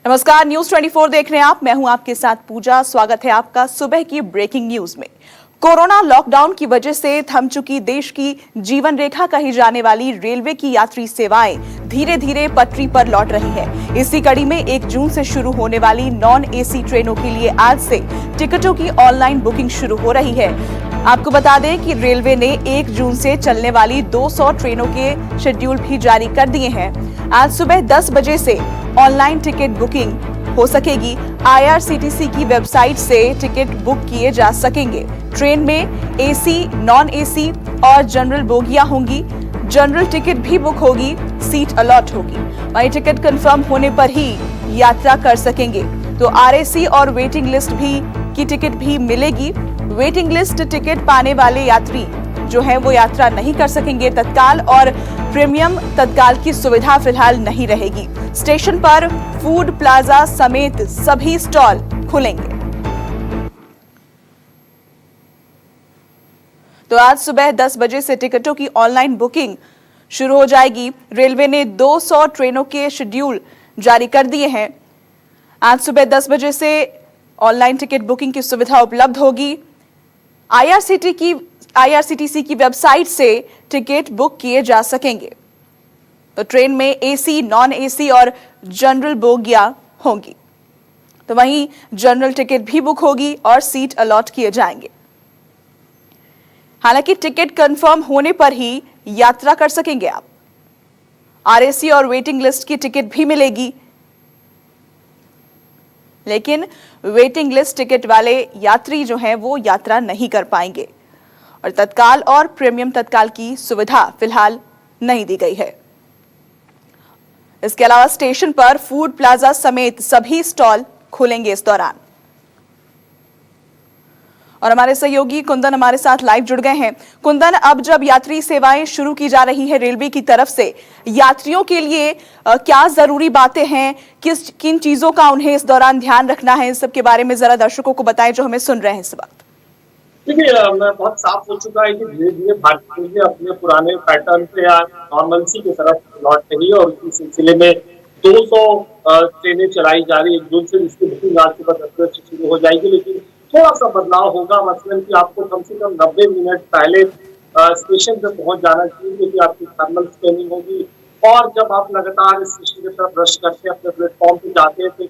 नमस्कार, न्यूज 24 देख रहे हैं आप। मैं हूं आपके साथ पूजा। स्वागत है आपका सुबह की ब्रेकिंग न्यूज में। कोरोना लॉकडाउन की वजह से थम चुकी देश की जीवन रेखा कही जाने वाली रेलवे की यात्री सेवाएं धीरे धीरे पटरी पर लौट रही है। इसी कड़ी में 1 जून से शुरू होने वाली नॉन एसी ट्रेनों के लिए आज से टिकटों की ऑनलाइन बुकिंग शुरू हो रही है। आपको बता दें कि रेलवे ने 1 जून से चलने वाली 200 ट्रेनों के शेड्यूल भी जारी कर दिए हैं। आज सुबह 10 बजे से ऑनलाइन टिकट बुकिंग हो सकेगी। IRCTC की वेबसाइट से टिकट बुक किए जा सकेंगे। ट्रेन में एसी, नॉन एसी और जनरल बोगियां होंगी। जनरल टिकट भी बुक होगी, सीट अलॉट होगी। वहीं टिकट कंफर्म होने पर ही यात्रा कर सकेंगे। तो RAC और वेटिंग लिस्ट की टिकट भी मिलेगी। वेटिंग लिस्ट टिकट पाने वाले यात्री जो है वो यात्रा नहीं कर सकेंगे। तत्काल और प्रीमियम तत्काल की सुविधा फिलहाल नहीं रहेगी। स्टेशन पर फूड प्लाजा समेत सभी स्टॉल खुलेंगे। तो आज सुबह 10 बजे से टिकटों की ऑनलाइन बुकिंग शुरू हो जाएगी। रेलवे ने 200 ट्रेनों के शेड्यूल जारी कर दिए हैं। आज सुबह 10 बजे से ऑनलाइन टिकट बुकिंग की सुविधा उपलब्ध होगी। IRCTC की वेबसाइट से टिकट बुक किए जा सकेंगे। तो ट्रेन में एसी, नॉन एसी और जनरल बोगियां होंगी। तो वहीं जनरल टिकट भी बुक होगी और सीट अलॉट किए जाएंगे। हालांकि टिकट कंफर्म होने पर ही यात्रा कर सकेंगे आप। RAC और वेटिंग लिस्ट की टिकट भी मिलेगी, लेकिन वेटिंग लिस्ट टिकट वाले यात्री जो हैं वो यात्रा नहीं कर पाएंगे। और तत्काल और प्रीमियम तत्काल की सुविधा फिलहाल नहीं दी गई है। इसके अलावा स्टेशन पर फूड प्लाजा समेत सभी स्टॉल खुलेंगे इस दौरान। और हमारे सहयोगी कुंदन हमारे साथ लाइव जुड़ गए हैं। कुंदन, अब जब यात्री सेवाएं शुरू की जा रही है रेलवे की तरफ से, यात्रियों के लिए क्या जरूरी बातें हैं, किन चीजों का उन्हें इस दौरान ध्यान रखना है, इस सब के बारे में जरा दर्शकों को बताएं जो हमें सुन रहे हैं इस वक्त। देखिए, मैं बहुत साफ हो चुका है कि धीरे धीरे भारतीय रेलवे अपने पुराने पैटर्न पे या नॉर्मलसी की तरफ लौट रही है और इसी सिलसिले में 200 ट्रेनें चलाई जा रही है। 1 जून से इसकी बुकिंग आज सुबह 10 बजे से शुरू हो जाएगी, लेकिन थोड़ा सा बदलाव होगा। मसलन कि आपको कम से कम 90 मिनट पहले स्टेशन पे पहुंच जाना चाहिए, क्योंकि आपकी थर्मल स्कैनिंग होगी। और जब आप लगातार स्टेशन की तरफ रश करते हैं, अपने प्लेटफॉर्म पे जाते हैं, तो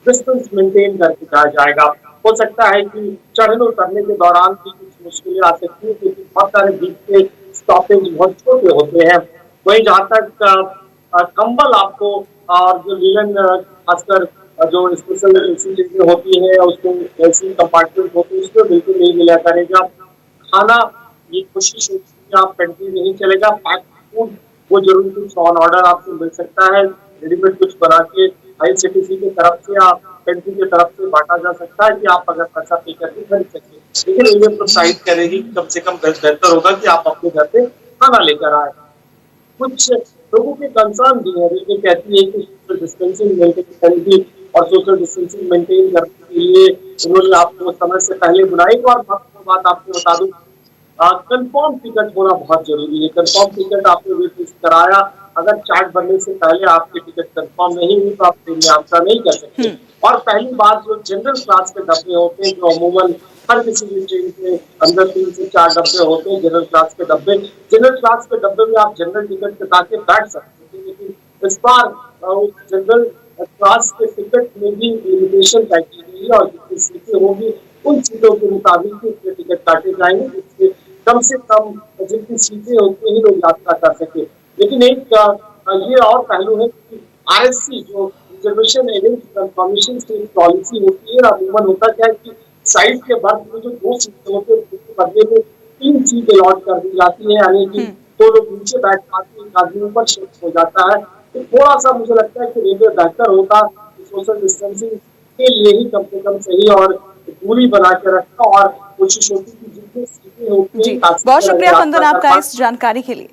डिस्टेंस मेंटेन करके जाया जाएगा। हो सकता है कि चढ़ने उतरने के दौरान भी कुछ मुश्किलें आ सकती है, क्योंकि बहुत सारे बीच के स्टॉपेज बहुत छोटे होते हैं। वहीं जहाँ तक कंबल आपको और जो लीलन खासकर जो स्पेशल एसी चीजें होती है, उसमें एसी कंपार्टमेंट होते हैं, उसमें बिल्कुल नहीं मिला करेगा। खाना ये कोशिश होती है आप पेंट्री नहीं चलेगा। पैक फूड वो जरूर कुछ ऑन ऑर्डर आपको मिल सकता है, रेडीमेड कुछ बना के IRCTC की तरफ से या पेंट्री की तरफ से बांटा जा सकता है कि आप अगर पैसा पे करके खरीद सकते। लेकिन रेलवे प्रोत्साहित करेगी कि कम से कम बेहतर होगा कि आप अपने घर पे खाना लेकर आए। कुछ लोगों के कंसर्न भी है। रेलवे कहती है कि सोशल डिस्टेंसिंग मेंटेन करेगी और सोशल डिस्टेंसिंग मेंटेन करने के लिए उन्होंने आपको समय से पहले बुलाई। और बात आपको बता दूं, कंफर्म टिकट होना बहुत जरूरी है। कंफर्म टिकट आपने वेट लिस्ट कराया, अगर चार्ट बनने से पहले आपकी टिकट कंफर्म नहीं हुई तो आप ट्रेन में यात्रा नहीं कर सकते। और पहली बात, जो जनरल क्लास के डब्बे होते हैं, जो अमूमन हर किसी भी ट्रेन के अंदर 3 से 4 डब्बे होते हैं जनरल क्लास के डब्बे। जनरल क्लास के डब्बे में आप जनरल टिकट कटा के बैठ सकते हैं, लेकिन इस बार जनरल क्लास के टिकट में भी लिमिटेशन तय की गई है और जितनी सीटें होगी उन सीटों के मुताबिक ही टिकट काटे जाएंगे, जिससे कम से कम जितनी सीटें होती हैं लोग यात्रा कर सके। लेकिन एक ये और पहलू है कि RSC जो रिजर्वेशन एजेंट कंफर्मेशन की पॉलिसी होती है, अमूमन होता क्या है कि साइड के बर्थ में जो 2 सीटें होती है उसके बदले में 3 सीट अलॉट कर दी जाती है, यानी कि 2 लोग नीचे बैठ पाते हैं, एक आदमी ऊपर शिफ्ट हो जाता है। तो थोड़ा सा मुझे लगता है कि रेलवे बेहतर होता सोशल डिस्टेंसिंग के लिए ही कम से कम सही और दूरी बना के रखता और कोशिश होती कि जितनी सीटें होती है। बहुत शुक्रिया कुंदन आपका इस जानकारी के लिए।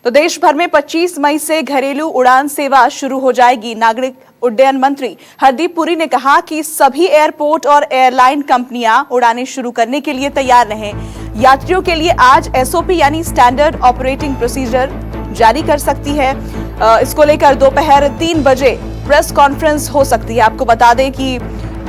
तो देश भर में 25 मई से घरेलू उड़ान सेवा शुरू हो जाएगी। नागरिक उड्डयन मंत्री हरदीप पुरी ने कहा कि सभी एयरपोर्ट और एयरलाइन कंपनियां उड़ानें शुरू करने के लिए तैयार रहें। यात्रियों के लिए आज SOP यानी स्टैंडर्ड ऑपरेटिंग प्रोसीजर जारी कर सकती है। इसको लेकर दोपहर 3 बजे प्रेस कॉन्फ्रेंस हो सकती है। आपको बता दें कि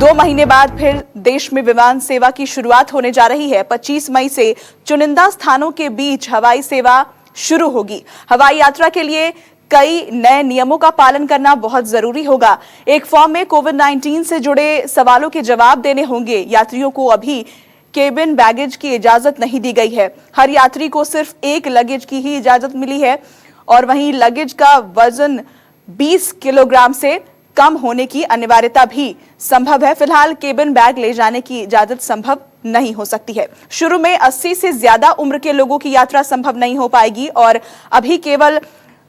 2 महीने बाद फिर देश में विमान सेवा की शुरुआत होने जा रही है। 25 मई से चुनिंदा स्थानों के बीच हवाई सेवा शुरू होगी। हवाई यात्रा के लिए कई नए नियमों का पालन करना बहुत जरूरी होगा। एक फॉर्म में कोविड-19 से जुड़े सवालों के जवाब देने होंगे। यात्रियों को अभी केबिन बैगेज की इजाजत नहीं दी गई है। हर यात्री को सिर्फ एक लगेज की ही इजाजत मिली है और वहीं लगेज का वजन 20 किलोग्राम से कम होने की अनिवार्यता भी संभव है। फिलहाल केबिन बैग ले जाने की इजाजत संभव नहीं हो सकती है। शुरू में 80 से ज्यादा उम्र के लोगों की यात्रा संभव नहीं हो पाएगी और अभी केवल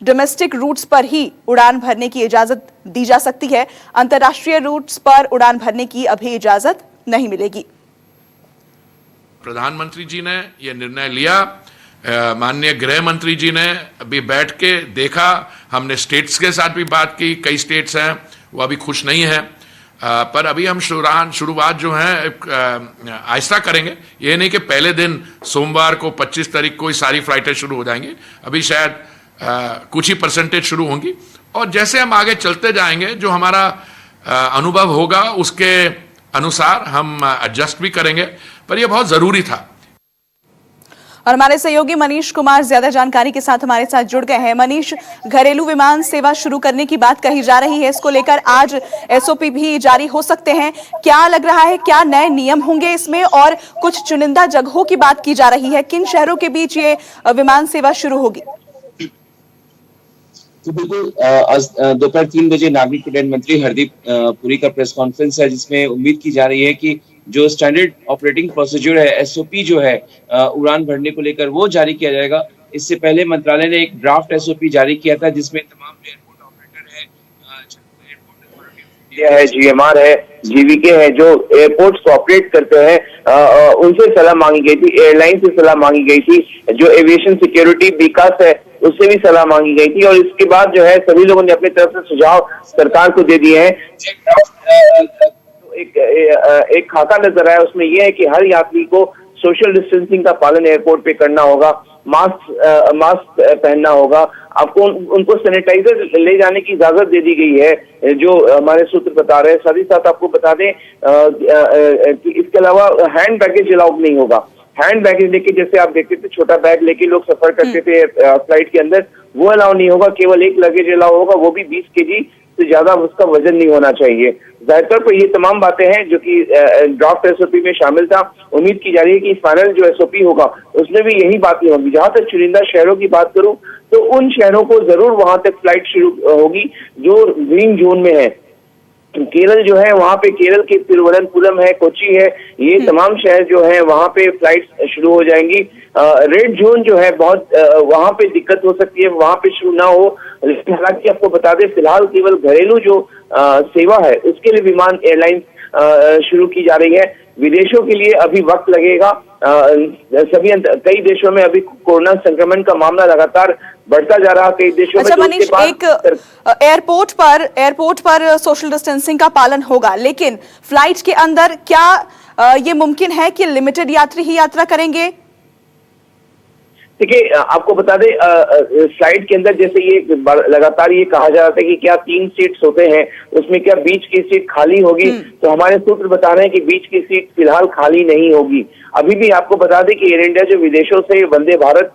डोमेस्टिक रूट्स पर ही उड़ान भरने की इजाजत दी जा सकती है। अंतर्राष्ट्रीय रूट्स पर उड़ान भरने की अभी इजाजत नहीं मिलेगी। प्रधानमंत्री जी ने यह निर्णय लिया, माननीय गृह मंत्री जी ने अभी बैठ के देखा, हमने स्टेट्स के साथ भी बात की, कई स्टेट्स हैं वो अभी खुश नहीं है, पर अभी हम शुरुआत जो है आहिस्ता करेंगे। ये नहीं कि पहले दिन सोमवार को 25 तारीख को ही सारी फ्लाइटें शुरू हो जाएंगी। अभी शायद कुछ ही परसेंटेज शुरू होंगी और जैसे हम आगे चलते जाएंगे जो हमारा अनुभव होगा उसके अनुसार हम एडजस्ट भी करेंगे, पर यह बहुत जरूरी था। और हमारे सहयोगी मनीष कुमार ज्यादा जानकारी के साथ हमारे साथ जुड़ गए हैं। मनीष, घरेलू विमान सेवा शुरू करने की बात कही जा रही है, इसको लेकर आज एसओपी भी जारी हो सकते हैं। क्या लग रहा है, क्या नए नियम होंगे इसमें और कुछ चुनिंदा जगहों की बात की जा रही है, किन शहरों के बीच ये विमान सेवा शुरू होगी? तो बिल्कुल आज दोपहर 3 बजे नागरिक उड्डयन मंत्री हरदीप पुरी का प्रेस कॉन्फ्रेंस है, जिसमें उम्मीद की जा रही है कि जो स्टैंडर्ड ऑपरेटिंग प्रोसीजर है, एसओपी जो है उड़ान भरने को लेकर वो जारी किया जाएगा। इससे पहले मंत्रालय ने एक ड्राफ्ट एसओपी जारी किया था जिसमें तमाम एयरपोर्ट ऑपरेटर है, जीएमआर है, जीवीके है, जो एयरपोर्ट्स को ऑपरेट करते हैं, उनसे सलाह मांगी गई थी, एयरलाइन से सलाह मांगी गई थी, जो एविएशन सिक्योरिटी विकास है उससे भी सलाह मांगी गई थी और इसके बाद जो है सभी लोगों ने अपनी तरफ से सुझाव सरकार को दे दिए हैं। एक खाका नजर आया, उसमें यह है कि हर यात्री को सोशल डिस्टेंसिंग का पालन एयरपोर्ट पे करना होगा, मास्क पहनना होगा, आपको उनको सैनिटाइजर ले जाने की इजाजत दे दी गई है, जो हमारे सूत्र बता रहे हैं। साथ ही साथ आपको बता दें कि इसके अलावा हैंड बैगेज अलाउड नहीं होगा। हैंड बैगेज लेके, जैसे आप देखते थे छोटा बैग लेके लोग सफर करते थे फ्लाइट के अंदर, वो अलाउ नहीं होगा। केवल एक लगेज अलाउ होगा, वो भी 20 केजी से ज्यादा उसका वजन नहीं होना चाहिए। जाहिर तौर पर ये तमाम बातें हैं जो कि ड्राफ्ट एसओपी में शामिल था। उम्मीद की जा रही है कि फाइनल जो एसओपी होगा उसमें भी यही बातें होंगी। जहां तक चुनिंदा शहरों की बात करूं तो उन शहरों को जरूर वहां तक फ्लाइट शुरू होगी जो ग्रीन जोन में है। केरल जो है वहां पे, केरल के तिरुवनंतपुरम है, कोची है, ये तमाम शहर जो है वहां पे फ्लाइट शुरू हो जाएंगी। रेड जोन जो है बहुत वहां पे दिक्कत हो सकती है, वहां पे शुरू ना हो। लेकिन हालांकि आपको बता दें फिलहाल केवल घरेलू जो सेवा है उसके लिए विमान एयरलाइन शुरू की जा रही है। विदेशों के लिए अभी वक्त लगेगा। कई देशों में अभी कोरोना संक्रमण का मामला लगातार बढ़ता जा रहा है। कई देशों में मनीष, एक एयरपोर्ट पर सोशल डिस्टेंसिंग का पालन होगा, लेकिन फ्लाइट के अंदर क्या ये मुमकिन है कि लिमिटेड यात्री ही यात्रा करेंगे? देखिए, आपको बता दें फ्लाइट के अंदर जैसे ये लगातार ये कहा जा रहा था कि क्या 3 सीट्स होते हैं, उसमें क्या बीच की सीट खाली होगी, तो हमारे सूत्र बता रहे हैं कि बीच की सीट फिलहाल खाली नहीं होगी। अभी भी आपको बता दें कि एयर इंडिया जो विदेशों से वंदे भारत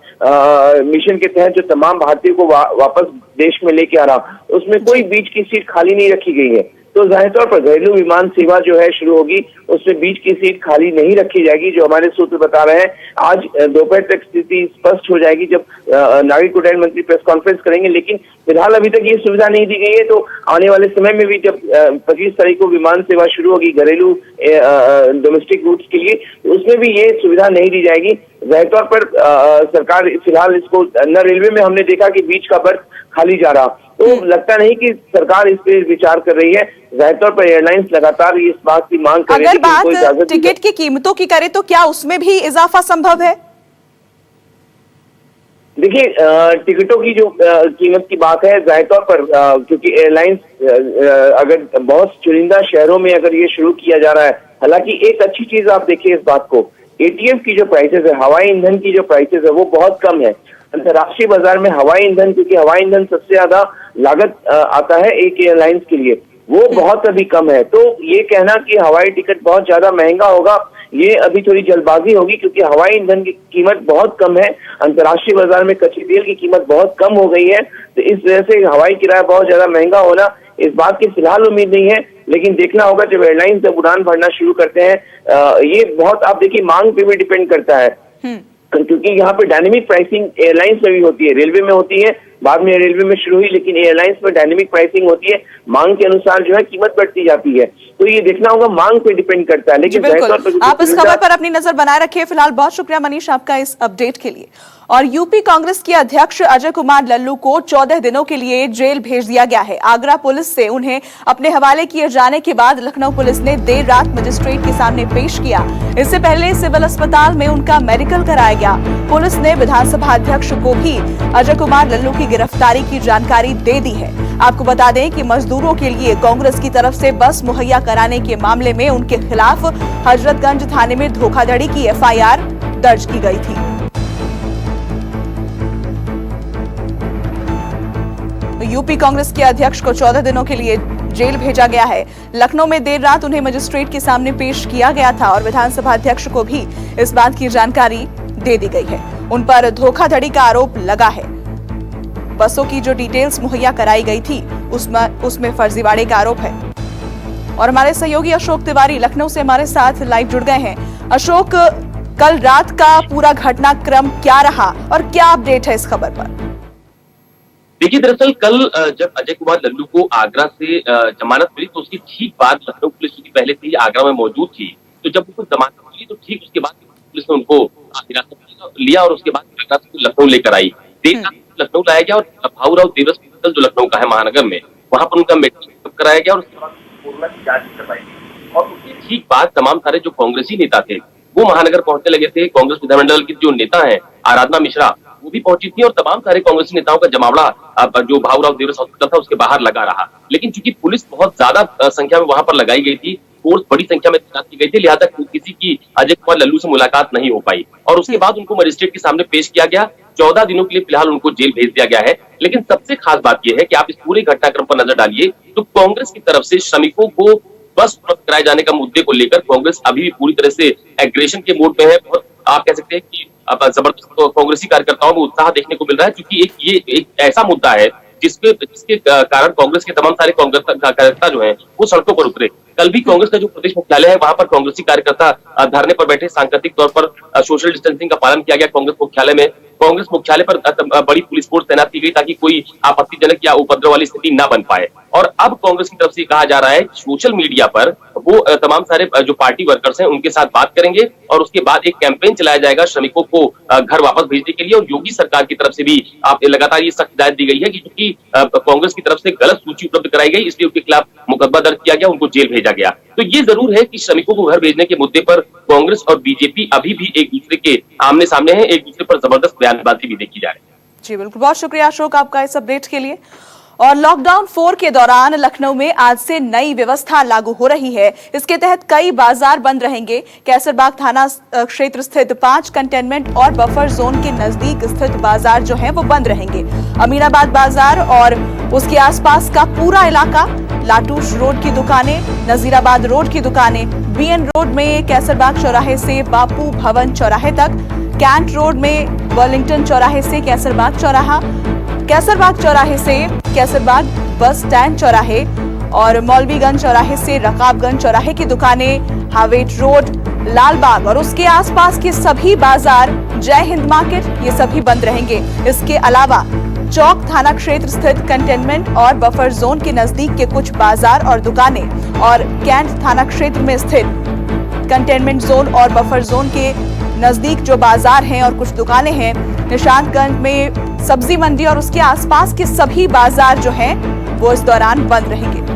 मिशन के तहत जो तमाम भारतीयों को वापस देश में लेके आ रहा, उसमें कोई बीच की सीट खाली नहीं रखी गई है। तो जाहिर तौर पर घरेलू विमान सेवा जो है शुरू होगी, उसमें बीच की सीट खाली नहीं रखी जाएगी, जो हमारे सूत्र बता रहे हैं। आज दोपहर तक स्थिति स्पष्ट हो जाएगी जब नागरिक उड्डयन मंत्री प्रेस कॉन्फ्रेंस करेंगे, लेकिन फिलहाल अभी तक ये सुविधा नहीं दी गई है। तो आने वाले समय में भी जब 25 तारीख को विमान सेवा शुरू होगी घरेलू डोमेस्टिक रूट्स के लिए, उसमें भी ये सुविधा नहीं दी जाएगी। जाहिर तौर पर सरकार फिलहाल इसको, न रेलवे में हमने देखा कि बीच का बर्थ खाली जा रहा, तो लगता नहीं कि सरकार इस पे विचार कर रही है। जाहिर तौर पर एयरलाइंस लगातार इस बात की मांग कर रही है। अगर बात टिकट की कीमतों की करें तो क्या उसमें भी इजाफा संभव है? देखिए, टिकटों की जो कीमत की बात है, जाहिर तौर पर क्योंकि एयरलाइंस अगर बहुत चुनिंदा शहरों में अगर ये शुरू किया जा रहा है, हालांकि एक अच्छी चीज आप देखिए इस बात को, एटीएफ की जो प्राइसेस है, हवाई ईंधन की जो प्राइसेस है वो बहुत कम है। अंतर्राष्ट्रीय बाजार में हवाई ईंधन, क्योंकि हवाई ईंधन सबसे ज्यादा लागत आता है एक एयरलाइंस के लिए, वो बहुत अभी कम है। तो ये कहना कि हवाई टिकट बहुत ज्यादा महंगा होगा, ये अभी थोड़ी जल्दबाजी होगी, क्योंकि हवाई ईंधन की कीमत बहुत कम है। अंतर्राष्ट्रीय बाजार में कच्चे तेल की कीमत बहुत कम हो गई है, तो इस वजह से हवाई किराया बहुत ज्यादा महंगा होना, इस बात की फिलहाल उम्मीद नहीं है। लेकिन देखना होगा जब एयरलाइंस जब उड़ान भरना शुरू करते हैं, ये बहुत, आप देखिए, मांग पे भी डिपेंड करता है, क्योंकि यहाँ पे डायनेमिक प्राइसिंग एयरलाइंस में भी होती है, रेलवे में होती है, बाद में रेलवे में शुरू हुई, लेकिन एयरलाइंस में डायनेमिक प्राइसिंग होती है, मांग के अनुसार जो है कीमत बढ़ती जाती है। तो ये देखना होगा, मांग पे डिपेंड करता है। लेकिन बिल्कुल, आप इस खबर पर अपनी नजर बनाए रखिए। फिलहाल बहुत शुक्रिया मनीष आपका इस अपडेट के लिए। और यूपी कांग्रेस के अध्यक्ष अजय कुमार लल्लू को 14 दिनों के लिए जेल भेज दिया गया है। आगरा पुलिस से उन्हें अपने हवाले किए जाने के बाद लखनऊ पुलिस ने देर रात मजिस्ट्रेट के सामने पेश किया। इससे पहले सिविल अस्पताल में उनका मेडिकल कराया गया। पुलिस ने विधानसभा अध्यक्ष को भी अजय कुमार लल्लू की गिरफ्तारी की जानकारी दे दी है। आपको बता दें कि मजदूरों के लिए कांग्रेस की तरफ से बस मुहैया कराने के मामले में उनके खिलाफ हजरतगंज थाने में धोखाधड़ी की एफआईआर दर्ज की गई थी। यूपी कांग्रेस के अध्यक्ष को 14 दिनों के लिए जेल भेजा गया है। लखनऊ में देर रात उन्हें मजिस्ट्रेट के सामने पेश किया गया था और विधानसभा अध्यक्ष को भी इस बात की जानकारी दे दी गई है। उन पर धोखाधड़ी का आरोप लगा है। बसों की जो डिटेल्स मुहैया कराई गई थी उसमें फर्जीवाड़े का आरोप है। और हमारे सहयोगी अशोक तिवारी लखनऊ से हमारे साथ लाइव जुड़ गए हैं। अशोक, कल रात का पूरा घटनाक्रम क्या रहा और क्या अपडेट है इस खबर पर? देखिए, दरअसल कल जब अजय कुमार लल्लू को आगरा से जमानत मिली तो उसकी ठीक बाद लखनऊ पुलिस चूंकि पहले से ही आगरा में मौजूद थी, तो जब उनको जमानत मिली तो ठीक उसके बाद पुलिस ने उनको हिरासत में लिया और उसके बाद आगरा से लखनऊ लेकर आई। देर रात लखनऊ लाया गया और भाऊराव देवरस हॉस्पिटल जो लखनऊ का है महानगर में, वहां पर उनका मेडिकल कराया गया और उसके बाद कोरोना की जांच करवाई गई। और उसके ठीक बाद तमाम सारे जो कांग्रेसी नेता थे वो महानगर पहुंचने लगे थे। कांग्रेस विधानमंडल की जो नेता है आराधना मिश्रा, वो भी पहुंची थी और तमाम सारे कांग्रेसी नेताओं का जमावड़ा जो भाऊराव देवरस हॉस्पिटल था उसके बाहर लगा रहा। लेकिन चूंकि पुलिस बहुत ज्यादा संख्या में वहां पर लगाई गई थी, फोर्स बड़ी संख्या में तैनात की गई थी, लिहाजा किसी की अजय कुमार लल्लू से मुलाकात नहीं हो पाई और उसके बाद उनको मजिस्ट्रेट के सामने पेश किया गया। 14 दिनों के लिए फिलहाल उनको जेल भेज दिया गया है। लेकिन सबसे खास बात यह है कि आप इस पूरे घटनाक्रम पर नजर डालिए तो कांग्रेस की तरफ से श्रमिकों को बस उपलब्ध कराए जाने का मुद्दे को लेकर कांग्रेस अभी भी पूरी तरह से एग्रेशन के मोड में है। बहुत आप कह सकते हैं कि जबरदस्त कांग्रेसी कार्यकर्ताओं में उत्साह देखने को मिल रहा है, क्योंकि ये एक ऐसा मुद्दा है जिसके कारण कांग्रेस के तमाम सारे कांग्रेस कार्यकर्ता जो हैं वो सड़कों पर उतरे। कल भी कांग्रेस का जो प्रदेश मुख्यालय है वहां पर कांग्रेसी कार्यकर्ता धरने पर बैठे, सांकेतिक तौर पर सोशल डिस्टेंसिंग का पालन किया गया। कांग्रेस मुख्यालय में पर बड़ी पुलिस फोर्स तैनात की गई ताकि कोई आपत्तिजनक या उपद्रव वाली स्थिति न बन पाए। और अब कांग्रेस की तरफ से कहा जा रहा है सोशल मीडिया पर वो तमाम सारे जो पार्टी वर्कर्स हैं उनके साथ बात करेंगे और उसके बाद एक कैंपेन चलाया जाएगा श्रमिकों को घर वापस भेजने के लिए। और योगी सरकार की तरफ से भी आप लगातार ये सख्त हिदायत दी गई है कि क्योंकि कांग्रेस की तरफ से गलत सूची उपलब्ध कराई गई, इसलिए उनके खिलाफ मुकदमा दर्ज किया गया, उनको जेल भेजा गया। तो ये जरूर है कि श्रमिकों को घर भेजने के मुद्दे पर कांग्रेस और बीजेपी अभी भी एक दूसरे के आमने सामने है, एक दूसरे पर जबरदस्त बयानबाजी भी देखी जा रही है। जी बिल्कुल, बहुत शुक्रिया अशोक आपका इस अपडेट के लिए। और लॉकडाउन 4 के दौरान लखनऊ में आज से नई व्यवस्था लागू हो रही है। इसके तहत कई बाजार बंद रहेंगे। कैसरबाग थाना क्षेत्र स्थित 5 कंटेनमेंट और बफर जोन के नजदीक स्थित बाजार जो है वो बंद रहेंगे। अमीनाबाद बाजार और उसके आसपास का पूरा इलाका, लाटूश रोड की दुकानें, नजीराबाद रोड की दुकानें, बीएन रोड में कैसरबाग चौराहे से बापू भवन चौराहे तक, कैंट रोड में बर्लिंगटन चौराहे से कैसरबाग चौराहा, कैसरबाग चौराहे से कैसरबाग बस स्टैंड चौराहे और मौलवीगंज चौराहे से रकाबगंज चौराहे की दुकानें, हावेट रोड, लालबाग और उसके आसपास के सभी बाजार, जय हिंद मार्केट, ये सभी बंद रहेंगे। इसके अलावा चौक थाना क्षेत्र स्थित कंटेनमेंट और बफर जोन के नजदीक के कुछ बाजार और दुकानें और कैंट थाना क्षेत्र में स्थित कंटेनमेंट जोन और बफर जोन के नजदीक जो बाजार हैं और कुछ दुकानें हैं, निशांतगंज में सब्जी मंडी और उसके आसपास के सभी बाजार जो हैं वो इस दौरान बंद रहेंगे।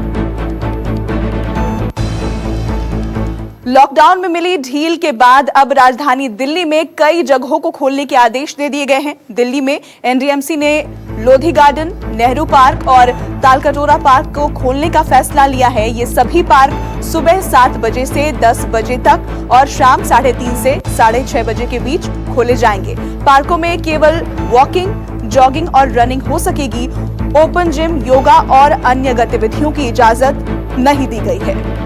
लॉकडाउन में मिली ढील के बाद अब राजधानी दिल्ली में कई जगहों को खोलने के आदेश दे दिए गए हैं। दिल्ली में एनडीएमसी ने लोधी गार्डन, नेहरू पार्क और तालकटोरा पार्क को खोलने का फैसला लिया है। ये सभी पार्क सुबह 7 बजे से 10 बजे तक और शाम 3:30 से 6:30 बजे के बीच खोले जाएंगे। पार्कों में केवल वॉकिंग, जॉगिंग और रनिंग हो सकेगी। ओपन जिम, योगा और अन्य गतिविधियों की इजाजत नहीं दी गई है।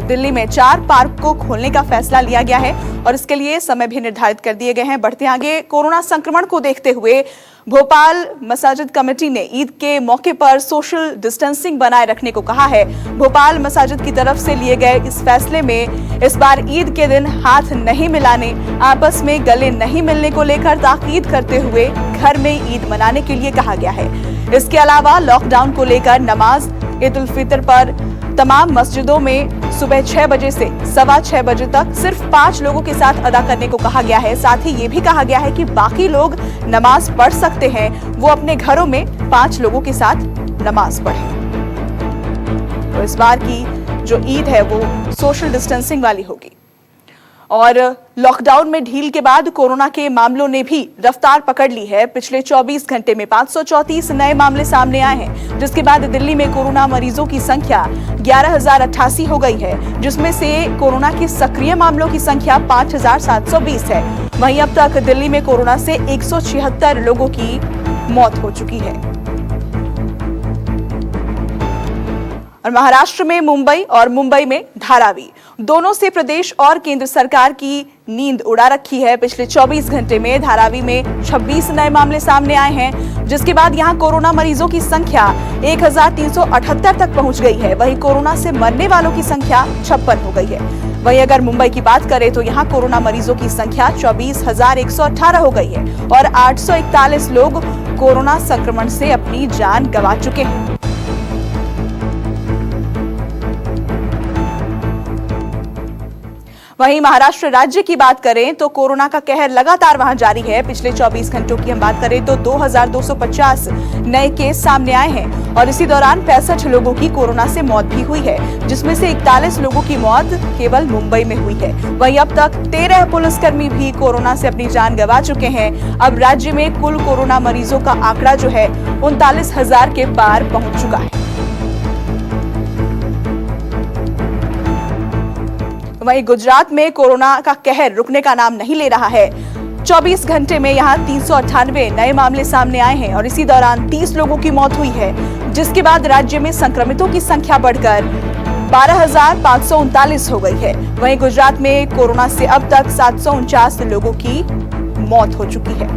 दिल्ली में 4 पार्क को खोलने का फैसला लिया गया है और इसके लिए समय भी निर्धारित कर दिए गए हैं। बढ़ते आगे, कोरोना संक्रमण को देखते हुए भोपाल मसाजिद कमेटी ने ईद के मौके पर सोशल डिस्टेंसिंग बनाए रखने को कहा है। भोपाल मसाजिद की तरफ से लिए गए इस फैसले में इस बार ईद के दिन हाथ नहीं मिलाने, आपस में गले नहीं मिलने को लेकर ताकीद करते हुए घर में ईद मनाने के लिए कहा गया है। इसके अलावा लॉकडाउन को लेकर नमाज ईद उल फितर पर तमाम मस्जिदों में सुबह 6 बजे से 6:15 बजे तक सिर्फ 5 लोगों के साथ अदा करने को कहा गया है। साथ ही ये भी कहा गया है कि बाकी लोग नमाज पढ़ सकते हैं, वो अपने घरों में 5 लोगों के साथ नमाज पढ़ें। तो इस बार की जो ईद है वो सोशल डिस्टेंसिंग वाली होगी। और लॉकडाउन में ढील के बाद कोरोना के मामलों ने भी रफ्तार पकड़ ली है। पिछले 24 घंटे में 534 नए मामले सामने आए हैं, जिसके बाद दिल्ली में कोरोना मरीजों की संख्या 11,088 हो गई है, जिसमें से कोरोना के सक्रिय मामलों की संख्या 5,720 है। वहीं अब तक दिल्ली में कोरोना से 176 लोगों की मौत हो चुकी है। और महाराष्ट्र में मुंबई और मुंबई में धारावी दोनों से प्रदेश और केंद्र सरकार की नींद उड़ा रखी है। पिछले 24 घंटे में धारावी में 26 नए मामले सामने आए हैं, जिसके बाद यहां कोरोना मरीजों की संख्या 1,378 तक पहुंच गई है। वहीं कोरोना से मरने वालों की संख्या 56 हो गई है। वहीं अगर मुंबई की बात करें तो यहां कोरोना मरीजों की संख्या 24,118 हो गई है और 841 लोग कोरोना संक्रमण से अपनी जान गंवा चुके हैं। वहीं महाराष्ट्र राज्य की बात करें तो कोरोना का कहर लगातार वहां जारी है। पिछले 24 घंटों की हम बात करें तो 2,250 नए केस सामने आए हैं और इसी दौरान 65 लोगों की कोरोना से मौत भी हुई है, जिसमें से 41 लोगों की मौत केवल मुंबई में हुई है। वहीं अब तक 13 पुलिसकर्मी भी कोरोना से अपनी जान गंवा चुके हैं। अब राज्य में कुल कोरोना मरीजों का आंकड़ा जो है 39,000 के पार पहुंच चुका है। वहीं गुजरात में कोरोना का कहर रुकने का नाम नहीं ले रहा है। 24 घंटे में यहां 398 नए मामले सामने आए हैं और इसी दौरान 30 लोगों की मौत हुई है, जिसके बाद राज्य में संक्रमितों की संख्या बढ़कर 12,539 हो गई है। वहीं गुजरात में कोरोना से अब तक 749 लोगों की मौत हो चुकी है।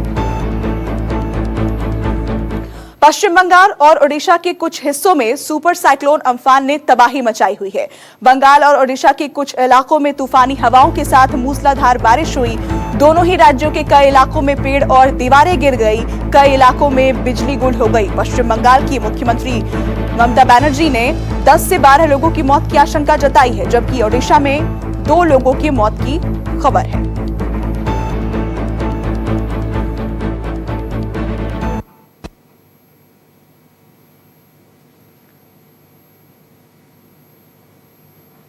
पश्चिम बंगाल और ओडिशा के कुछ हिस्सों में सुपर साइक्लोन अम्फान ने तबाही मचाई हुई है। बंगाल और ओडिशा के कुछ इलाकों में तूफानी हवाओं के साथ मूसलाधार बारिश हुई। दोनों ही राज्यों के कई इलाकों में पेड़ और दीवारें गिर गई, कई इलाकों में बिजली गुल हो गई। पश्चिम बंगाल की मुख्यमंत्री ममता बनर्जी ने 10 से 12 लोगों की मौत की आशंका जताई है, जबकि ओडिशा में 2 लोगों की मौत की खबर है।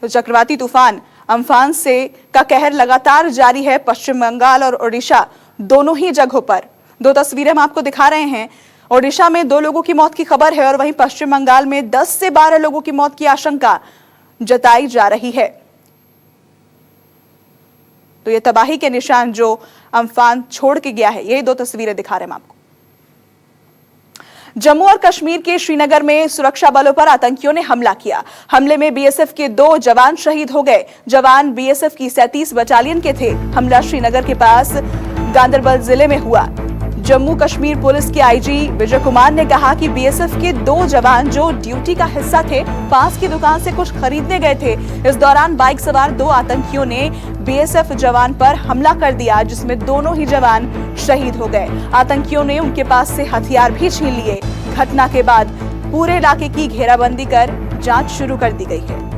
तो चक्रवाती तूफान अम्फान से का कहर लगातार जारी है। पश्चिम बंगाल और ओडिशा दोनों ही जगहों पर 2 तस्वीरें हम आपको दिखा रहे हैं। ओडिशा में 2 लोगों की मौत की खबर है और वहीं पश्चिम बंगाल में 10 से 12 लोगों की मौत की आशंका जताई जा रही है। तो ये तबाही के निशान जो अम्फान छोड़ के गया है, यही 2 तस्वीरें दिखा रहे हैं हम आपको। जम्मू और कश्मीर के श्रीनगर में सुरक्षा बलों पर आतंकियों ने हमला किया। हमले में बीएसएफ के 2 जवान शहीद हो गए। जवान बीएसएफ की 37 बटालियन के थे। हमला श्रीनगर के पास गांदरबल जिले में हुआ। जम्मू कश्मीर पुलिस के आईजी विजय कुमार ने कहा कि बीएसएफ के 2 जवान जो ड्यूटी का हिस्सा थे, पास की दुकान से कुछ खरीदने गए थे। इस दौरान बाइक सवार 2 आतंकियों ने बीएसएफ जवान पर हमला कर दिया, जिसमें दोनों ही जवान शहीद हो गए। आतंकियों ने उनके पास से हथियार भी छीन लिए। घटना के बाद पूरे इलाके की घेराबंदी कर जांच शुरू कर दी गई है।